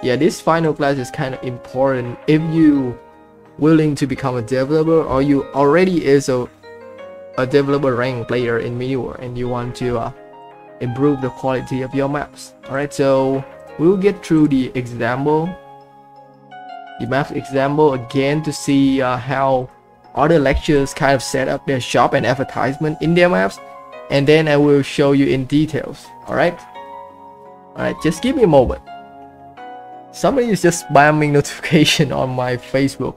yeah, this final class is kind of important if you willing to become a developer, or you already is a developer rank player in MiniWar and you want to improve the quality of your maps. All right, so we'll get through the map example again to see how other lectures kind of set up their shop and advertisement in their maps, and then I will show you in details. All right, just give me a moment. Somebody is just spamming notification on my Facebook.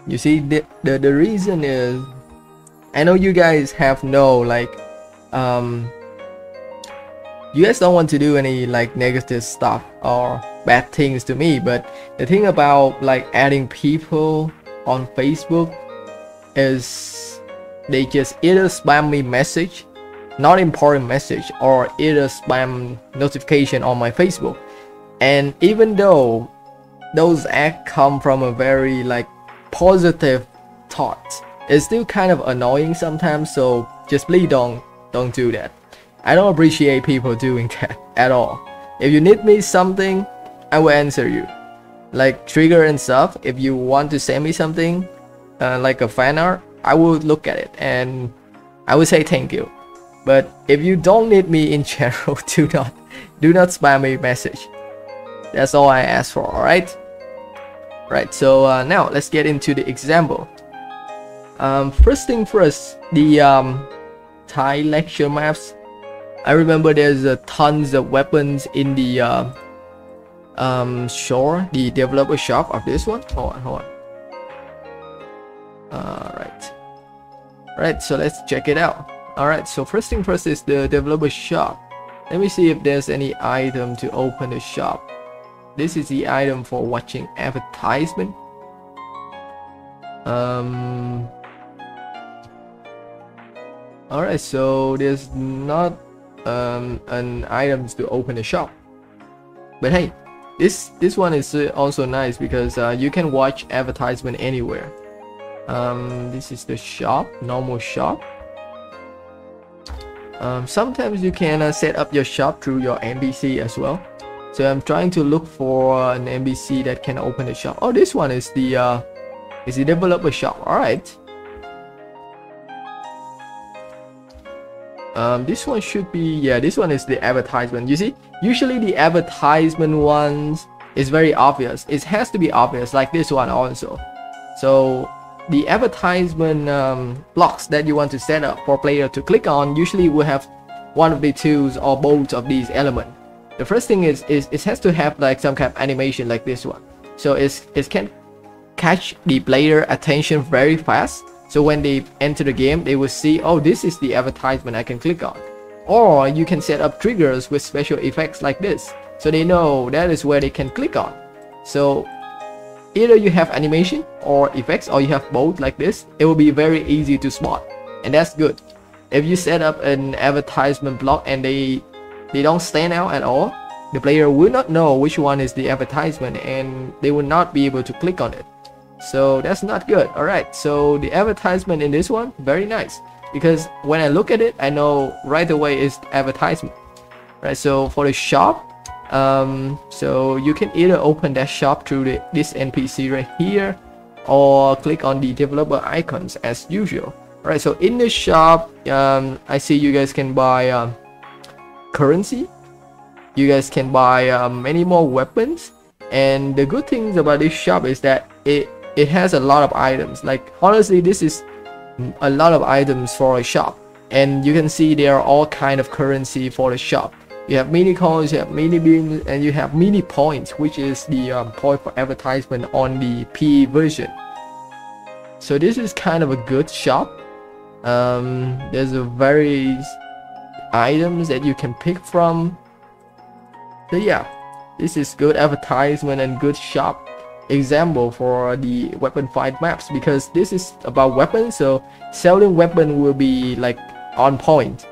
You see, the reason is, I know you guys have no like you guys don't want to do any like negative stuff or bad things to me, but the thing about like adding people on Facebook is they just either spam me message, not important message, or either spam notification on my Facebook. And even though those acts come from a very like positive thought, it's still kind of annoying sometimes, so just please don't do that. I don't appreciate people doing that at all. If you need me something, I will answer you, like trigger and stuff. If you want to send me something like a fan art, I will look at it and I will say thank you. But if you don't need me in general, do not spam me message. That's all I ask for. All right. Right, so now let's get into the example. First thing first, the Thai lecture maps. I remember there's tons of weapons in the shore, the developer shop of this one. Hold on. Right, so let's check it out. Alright, so first thing first is the developer shop. Let me see if there's any item to open the shop. This is the item for watching advertisement. Alright, so there's not an items to open the shop. But hey, this one is also nice because you can watch advertisement anywhere. This is the shop, normal shop. Sometimes you can set up your shop through your NPC as well. So I'm trying to look for an NPC that can open the shop. Oh, this one is the developer shop. All right. This one should be, yeah, this one is the advertisement. You see, usually the advertisement ones is very obvious. It has to be obvious, like this one also. So the advertisement blocks that you want to set up for player to click on usually will have one of the twos or both of these elements. The first thing is it has to have like some kind of animation like this one, so it can catch the player attention very fast. So when they enter the game, they will see, oh, this is the advertisement I can click on. Or you can set up triggers with special effects like this, so they know that is where they can click on. So either you have animation or effects, or you have both like this. It will be very easy to spot, and that's good. If you set up an advertisement block and they don't stand out at all, the player will not know which one is the advertisement and they will not be able to click on it. So that's not good. Alright, so the advertisement in this one, very nice, because when I look at it, I know right away it's advertisement. Right, so for the shop, so you can either open that shop through this NPC right here, or click on the developer icons as usual. Alright, so in the shop, I see you guys can buy currency. You guys can buy many more weapons, and the good things about this shop is that it has a lot of items. Like honestly, this is a lot of items for a shop, and you can see there are all kind of currency for the shop. You have mini coins, you have mini beams, and you have mini points, which is the point for advertisement on the P version. So this is kind of a good shop. There's a various items that you can pick from. So yeah, this is good advertisement and good shop example for the weapon fight maps, because this is about weapons, so selling weapon will be like on point,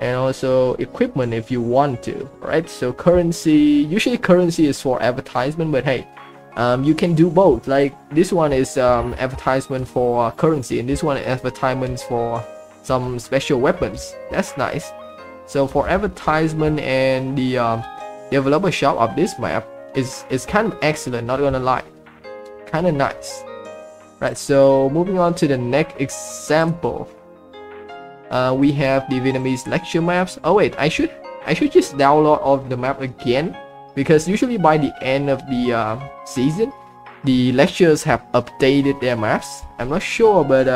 and also equipment if you want to, right? So currency, usually currency is for advertisement, but hey, you can do both. Like this one is advertisement for currency, and this one is advertisements for some special weapons. That's nice. So for advertisement and the developer shop of this map is kind of excellent, not gonna lie, kind of nice. Right, so moving on to the next example, we have the Vietnamese lecture maps. Oh wait, I should just download all of the map again, because usually by the end of the season the lectures have updated their maps. I'm not sure, but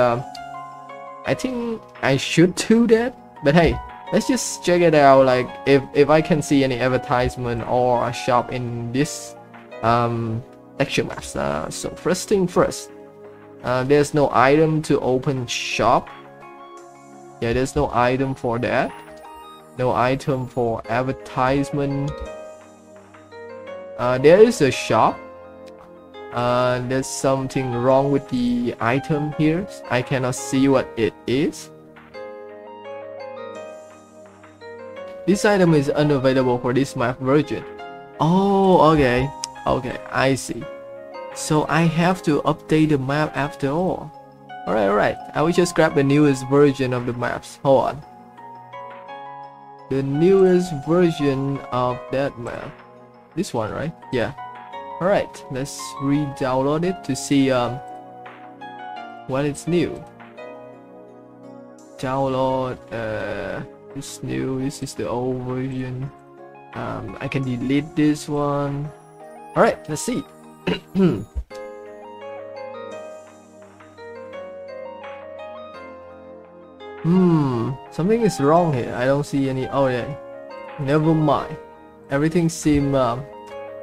I think I should do that. But hey, let's just check it out, like if I can see any advertisement or a shop in this lecture maps. So first thing first, there's no item to open shop. Yeah, there's no item for that. No item for advertisement. There is a shop. There's something wrong with the item here. I cannot see what it is. This item is unavailable for this map version. Oh, okay. Okay, I see. So I have to update the map after all. Alright. I will just grab the newest version of the maps. Hold on. The newest version of that map. This one, right? Yeah. Alright, let's re-download it to see what is new. Download this new, this is the old version. I can delete this one. Alright, let's see. Something is wrong here. I don't see any. Oh yeah, never mind. Everything seems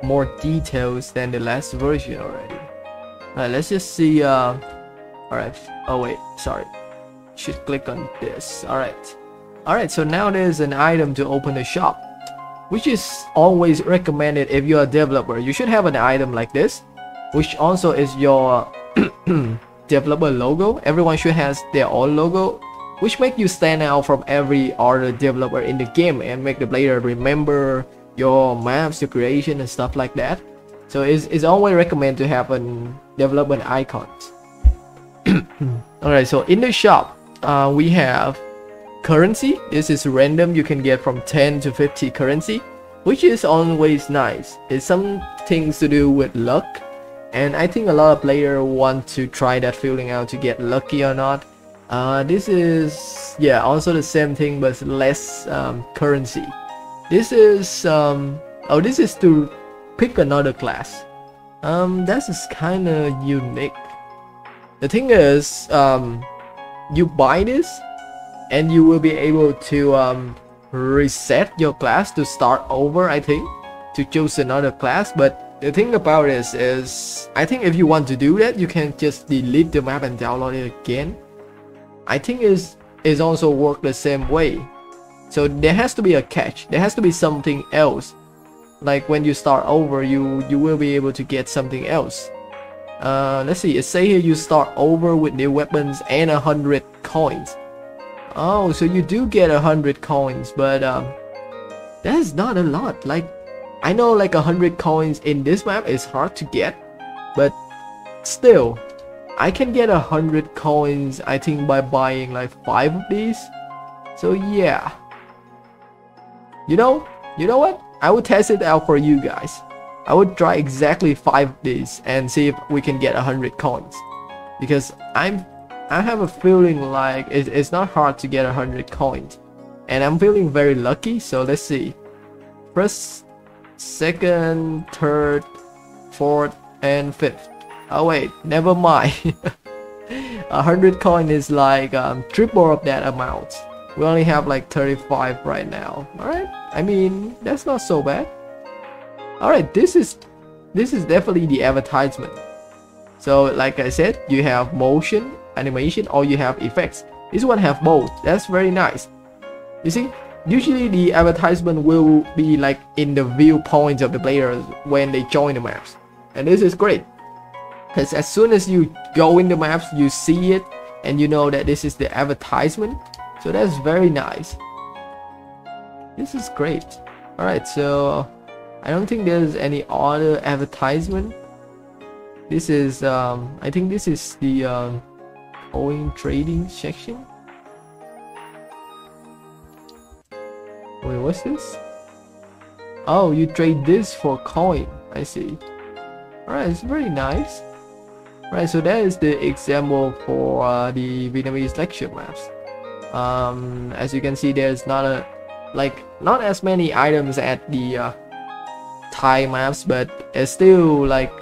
more details than the last version already. Alright, let's just see. Alright. Oh wait, sorry. Should click on this. Alright, so now there's an item to open the shop, which is always recommended if you're a developer. You should have an item like this, which also is your developer logo. Everyone should have their own logo, which make you stand out from every other developer in the game and make the player remember your maps, your creation and stuff like that. So it's always recommended to have an development icons. Alright, so in the shop we have currency. This is random. You can get from 10 to 50 currency, which is always nice. It's some things to do with luck, and I think a lot of players want to try that feeling out to get lucky or not. This is, yeah, also the same thing but less currency. This is oh, this is to pick another class. That is kind of unique. The thing is, you buy this and you will be able to reset your class to start over, I think, to choose another class. But the thing about this is, I think if you want to do that, you can just delete the map and download it again. I think is also work the same way. So there has to be a catch. There has to be something else. Like when you start over, you will be able to get something else. Let's see. It say here you start over with new weapons and 100 coins. Oh, so you do get 100 coins, but that's not a lot. Like, I know like 100 coins in this map is hard to get, but still, I can get 100 coins, I think, by buying like 5 of these. So yeah. You know what? I would test it out for you guys. I would try exactly 5 of these and see if we can get 100 coins. Because I have a feeling like it's not hard to get 100 coins. And I'm feeling very lucky, so let's see. First, second, third, fourth, and fifth. Oh wait, never mind. 100 coin is like triple of that amount. We only have like 35 right now. Alright, I mean, that's not so bad. Alright, this is definitely the advertisement. So like I said, you have motion, animation, or you have effects. This one have both. That's very nice. You see, usually the advertisement will be like in the viewpoints of the players when they join the maps. And this is great. Because as soon as you go in the maps, you see it and you know that this is the advertisement. So that's very nice. This is great. Alright, so I don't think there's any other advertisement. This is I think this is the coin trading section. Wait, what's this? Oh, you trade this for coin. I see. Alright, it's very nice. Right, so that is the example for the Vietnamese lecture maps. As you can see, there's not as many items at the Thai maps, but it's still like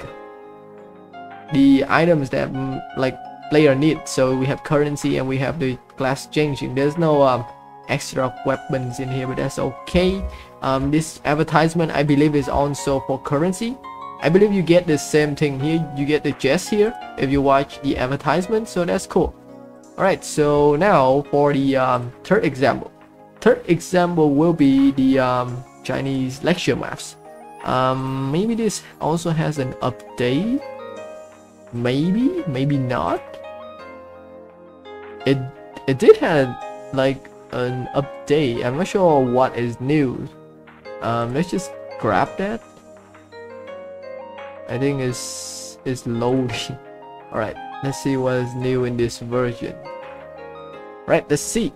the items that like player need. So we have currency and we have the class changing. There's no extra weapons in here, but that's okay. This advertisement I believe is also for currency. I believe you get the same thing here. You get the chest here if you watch the advertisement, so that's cool. Alright, so now for the third example. Third example will be the Chinese lecture maps. Maybe this also has an update. Maybe not. It did have like an update. I'm not sure what is new. Let's just grab that. I think it's loading. Alright, let's see what is new in this version. Right, let's see.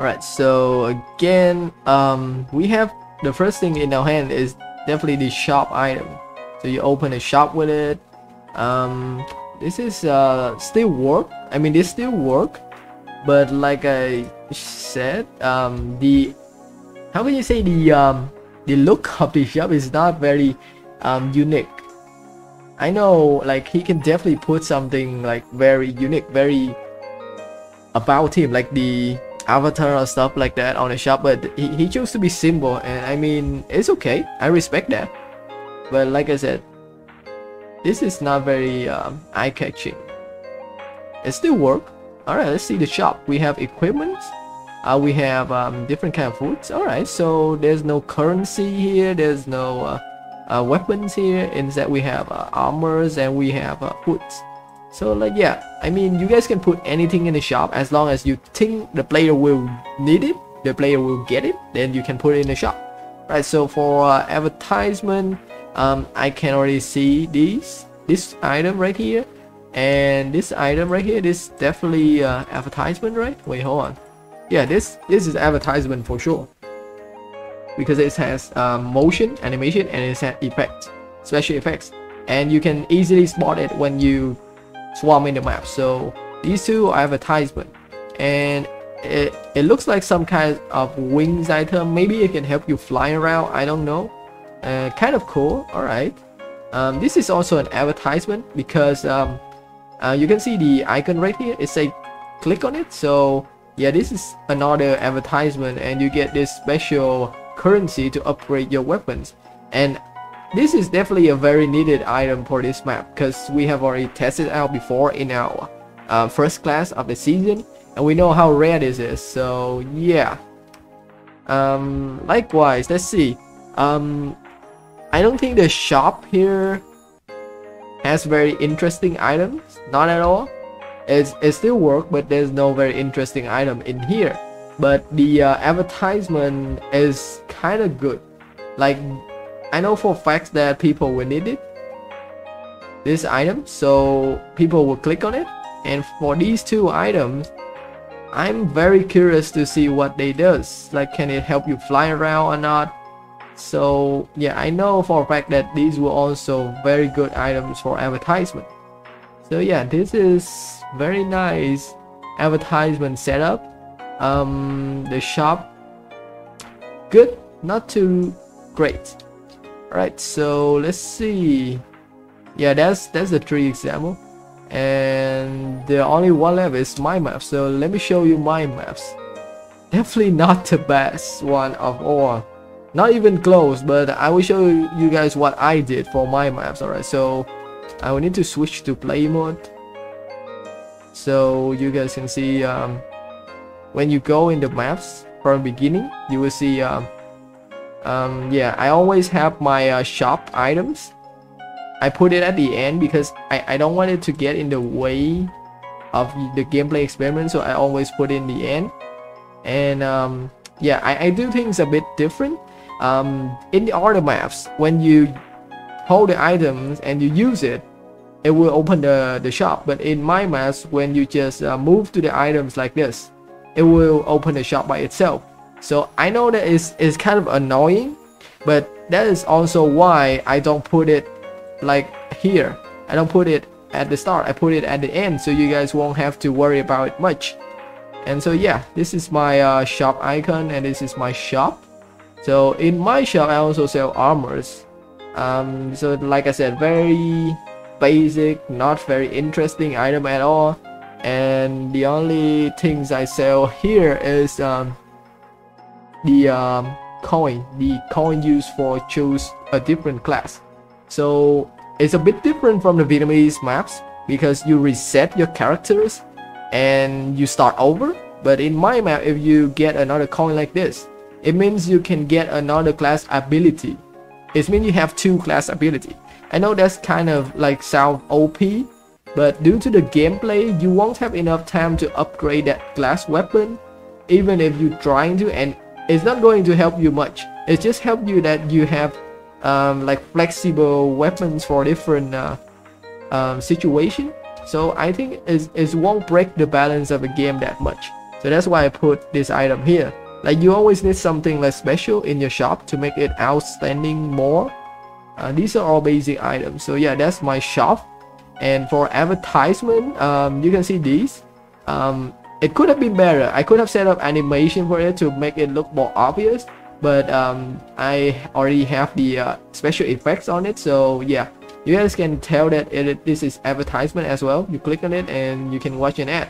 Alright, so again, we have the first thing in our hand is definitely the shop item. So you open a shop with it. This is still work. I mean, this still work, but like I said, the how can you say the look of the shop is not very unique. I know like he can definitely put something like very unique, very about him, like the avatar or stuff like that on the shop, but he chose to be simple, and I mean it's okay, I respect that. But like I said, this is not very eye-catching. It still work. Alright, let's see the shop. We have equipment. We have different kind of foods. Alright, so there's no currency here. There's no weapons here. Instead we have armors and we have foods. So like yeah, I mean you guys can put anything in the shop as long as you think the player will need it, the player will get it, then you can put it in the shop. Right, so for advertisement, I can already see this item right here and this item right here. This definitely advertisement, right? Wait, hold on. Yeah, this is advertisement for sure, because it has motion, animation, and it has effects, special effects, and you can easily spot it when you swarm in the map. So these two are advertisement, and it looks like some kind of wings item. Maybe it can help you fly around, I don't know. Kind of cool. Alright, this is also an advertisement because you can see the icon right here. It say click on it. So yeah, this is another advertisement, and you get this special currency to upgrade your weapons. And this is definitely a very needed item for this map, because we have already tested out before in our first class of the season, and we know how rare this is. So yeah, likewise, let's see. I don't think the shop here has very interesting items, not at all. It still works, but there's no very interesting item in here. But the advertisement is kind of good. Like, I know for a fact that people will need it, this item, so people will click on it. And for these two items, I'm very curious to see what they does. Like, can it help you fly around or not? So yeah, I know for a fact that these were also very good items for advertisement. So yeah, this is very nice advertisement setup. The shop, good, not too great. Alright, so let's see. Yeah, that's the three example, and the only one left is my map. So let me show you my maps. Definitely not the best one of all, not even close, but I will show you guys what I did for my maps. Alright, so I will need to switch to play mode so you guys can see. When you go in the maps from the beginning, you will see yeah, I always have my shop items. I put it at the end because I don't want it to get in the way of the gameplay experiment, so I always put it in the end. And yeah, I do things a bit different. In the other maps, when you hold the items and you use it, it will open the shop. But in my maps, when you just move to the items like this, it will open the shop by itself. So I know that is kind of annoying, but that is also why I don't put it like here. I don't put it at the start, I put it at the end, so you guys won't have to worry about it much. And so yeah, this is my shop icon, and this is my shop. So in my shop I also sell armors. So like I said, very basic, not very interesting item at all. And the only things I sell here is the coin used for choose a different class. So it's a bit different from the Vietnamese maps because you reset your characters and you start over. But in my map, if you get another coin like this, it means you can get another class ability. It means you have 2 class ability. I know that's kind of like sound OP, but due to the gameplay, you won't have enough time to upgrade that class weapon, even if you're trying to, and it's not going to help you much. It just helps you that you have like flexible weapons for different situation. So I think it won't break the balance of the game that much. So that's why I put this item here. Like you always need something like special in your shop to make it outstanding more. These are all basic items. So yeah, that's my shop. And for advertisement, you can see these. It could have been better. I could have set up animation for it to make it look more obvious, but I already have the special effects on it. So yeah, you guys can tell that this is advertisement as well. You click on it and you can watch an ad.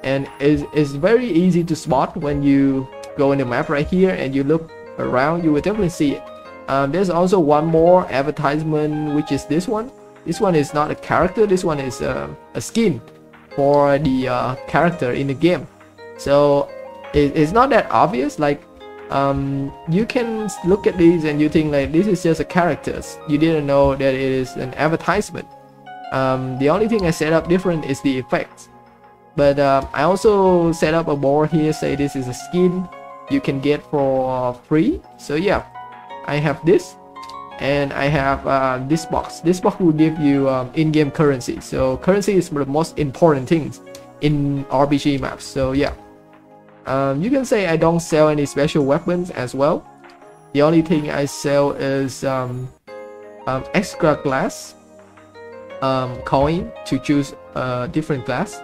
And it's very easy to spot when you go in the map right here and you look around. You will definitely see it. There's also one more advertisement, which is this one. This one is not a character. This one is a skin for the character in the game. So it's not that obvious. Like you can look at these and you think like this is just a character. You didn't know that it is an advertisement. The only thing I set up different is the effects. But I also set up a board here, say this is a skin you can get for free. So yeah, I have this, and I have this box. This box will give you in-game currency. So currency is the most important things in RPG maps. So yeah, you can say I don't sell any special weapons as well. The only thing I sell is extra class coin to choose a different class.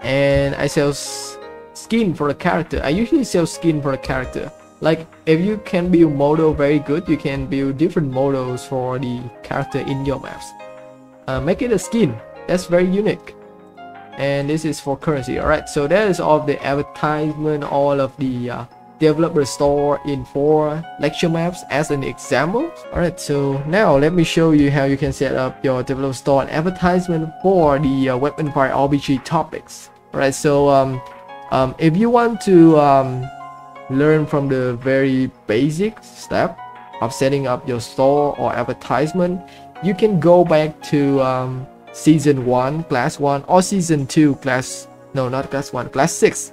And I sell skin for the character. I usually sell skin for the character. Like if you can build model very good, you can build different models for the character in your maps. Make it a skin. That's very unique. And this is for currency. Alright, so that is all of the advertisement, all of the developer store in 4 lecture maps as an example. Alright, so now let me show you how you can set up your developer store and advertisement for the weapon fire RPG topics. Alright, so if you want to learn from the very basic step of setting up your store or advertisement, you can go back to season 1 class 1 or season 2 class, no, not class 1, class 6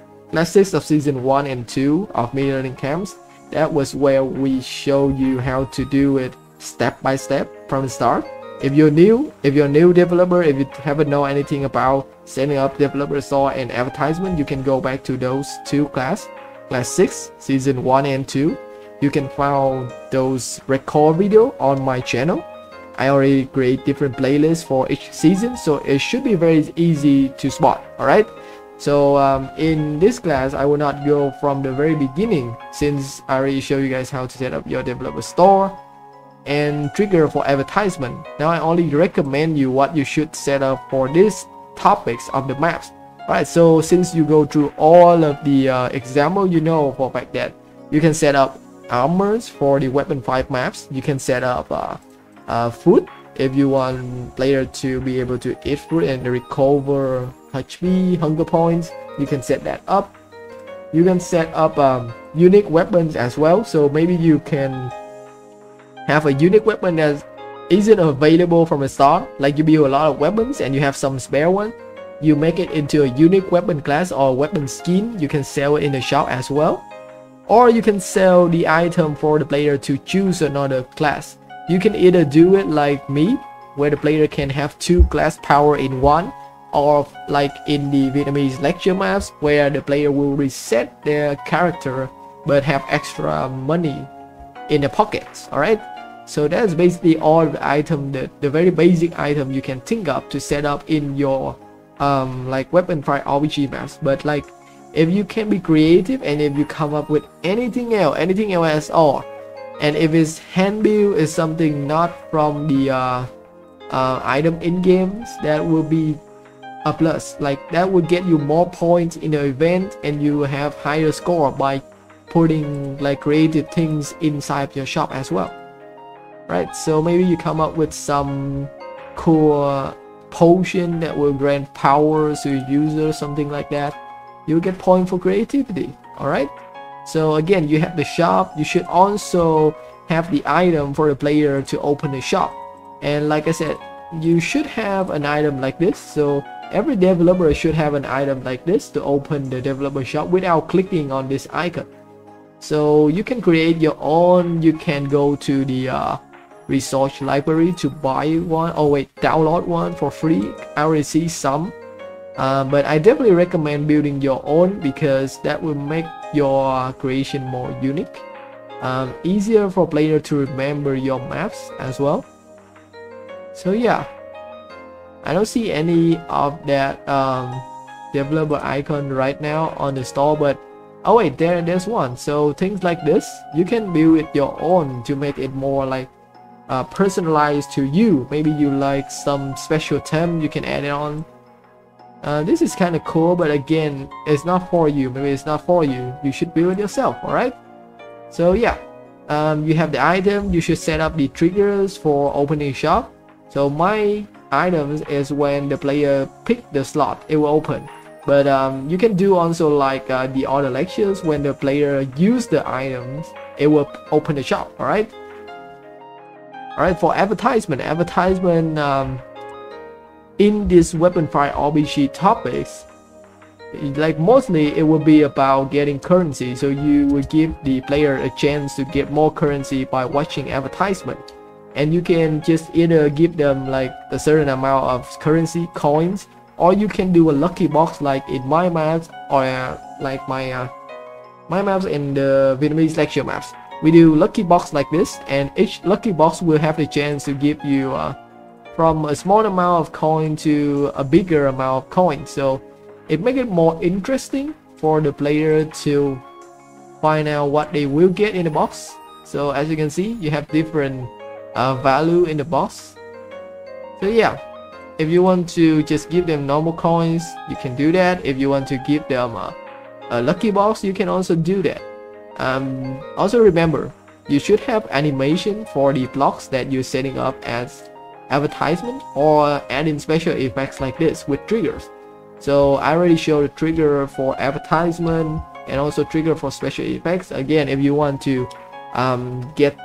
of season 1 and 2 of mini learning camps. That was where we show you how to do it step by step from the start. If you're new developer, if you haven't know anything about setting up developer store and advertisement, you can go back to those 2 class 6 season 1 and 2. You can find those record video on my channel. I already create different playlists for each season, so it should be very easy to spot. Alright, so in this class I will not go from the very beginning, since I already show you guys how to set up your developer store and trigger for advertisement. Now I only recommend you what you should set up for these topics of the maps. Alright, so since you go through all of the example, you know for a fact that you can set up armors for the weapon 5 maps. You can set up food if you want player to be able to eat food and recover HP, hunger points. You can set that up. You can set up unique weapons as well. So maybe you can have a unique weapon that isn't available from the start. Like you build a lot of weapons and you have some spare one, you make it into a unique weapon class or weapon skin. You can sell it in the shop as well, or you can sell the item for the player to choose another class. You can either do it like me, where the player can have 2 class power in one, of like in the Vietnamese lecture maps where the player will reset their character but have extra money in the pockets. All right, so that's basically all the item, the very basic item you can think of to set up in your like weapon fight RPG maps. But like if you can be creative and if you come up with anything else at all, and if it's hand build is something not from the item in games, that will be a plus. Like that will get you more points in the event and you have higher score by putting like creative things inside your shop as well, right? So maybe you come up with some cool potion that will grant powers to your user, something like that. You'll get points for creativity. All right, so again, you have the shop. You should also have the item for the player to open the shop. And like I said, you should have an item like this. So every developer should have an item like this to open the developer shop without clicking on this icon. So you can create your own. You can go to the resource library to buy one. Oh wait, download one for free. I already see some, but I definitely recommend building your own because that will make your creation more unique, easier for player to remember your maps as well. So yeah, I don't see any of that developer icon right now on the store, but oh wait, there's one. So things like this, you can build it your own to make it more like personalized to you. Maybe you like some special term, you can add it on. This is kind of cool, but again, it's not for you. Maybe it's not for you. You should build it yourself. All right. So yeah, you have the item. You should set up the triggers for opening shop. So my items is when the player pick the slot, it will open. But you can do also like the other lectures, when the player use the items, it will open the shop. All right. All right. For advertisement, in this weapon fight RPG topics, like mostly it will be about getting currency. So you will give the player a chance to get more currency by watching advertisement, and you can just either give them like a certain amount of currency coins, or you can do a lucky box like in my maps, or like my maps in the Vietnamese lecture maps. We do lucky box like this, and each lucky box will have the chance to give you from a small amount of coin to a bigger amount of coin. So it makes it more interesting for the player to find out what they will get in the box. So as you can see, you have different value in the box. So yeah, if you want to just give them normal coins, you can do that. If you want to give them a lucky box, you can also do that. Also remember, you should have animation for the blocks that you're setting up as advertisement, or adding special effects like this with triggers. So I already showed a trigger for advertisement and also trigger for special effects. Again, if you want to get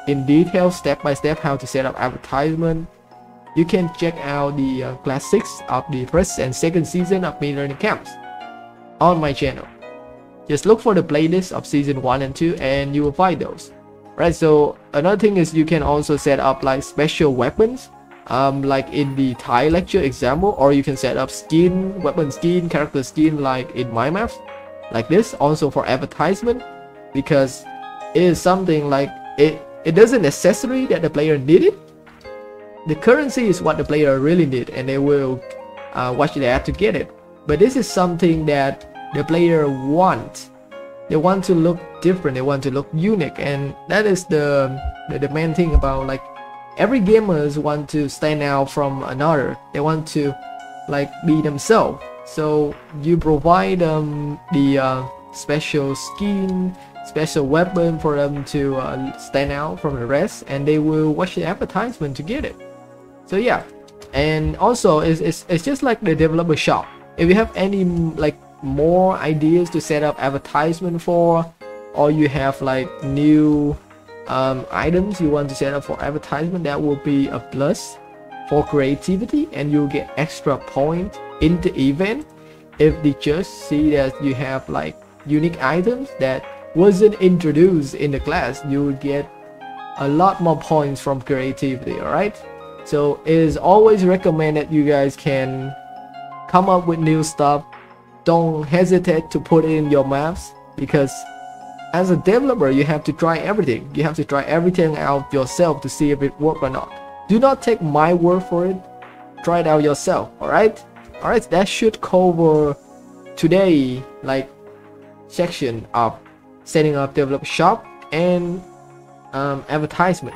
in detail step by step how to set up advertisement, you can check out the class 6 of the first and second season of Me Learning Camps on my channel. Just look for the playlist of season 1 and 2 and you will find those. Right, so another thing is you can also set up like special weapons, like in the Thai lecture example, or you can set up skin, weapon skin, character skin like in my maps, like this, also for advertisement, because it is something like it doesn't necessary that the player need it. The currency is what the player really need, and they will watch the ad to get it. But this is something that the player wants. They want to look different, they want to look unique, and that is the main thing about like every gamers want to stand out from another. They want to like be themselves. So you provide them the special skin, special weapon for them to stand out from the rest, and they will watch the advertisement to get it. So yeah, and also it's just like the developer shop. If you have any like more ideas to set up advertisement for, or you have like new items you want to set up for advertisement, that will be a plus for creativity, and you'll get extra point in the event. If they just see that you have like unique items that wasn't introduced in the class, you will get a lot more points from creativity. All right, so it is always recommended you guys can come up with new stuff. Don't hesitate to put it in your maps, because as a developer you have to try everything. You have to try everything out yourself to see if it works or not. Do not take my word for it. Try it out yourself. Alright, that should cover today like section of setting up developer shop and advertisement.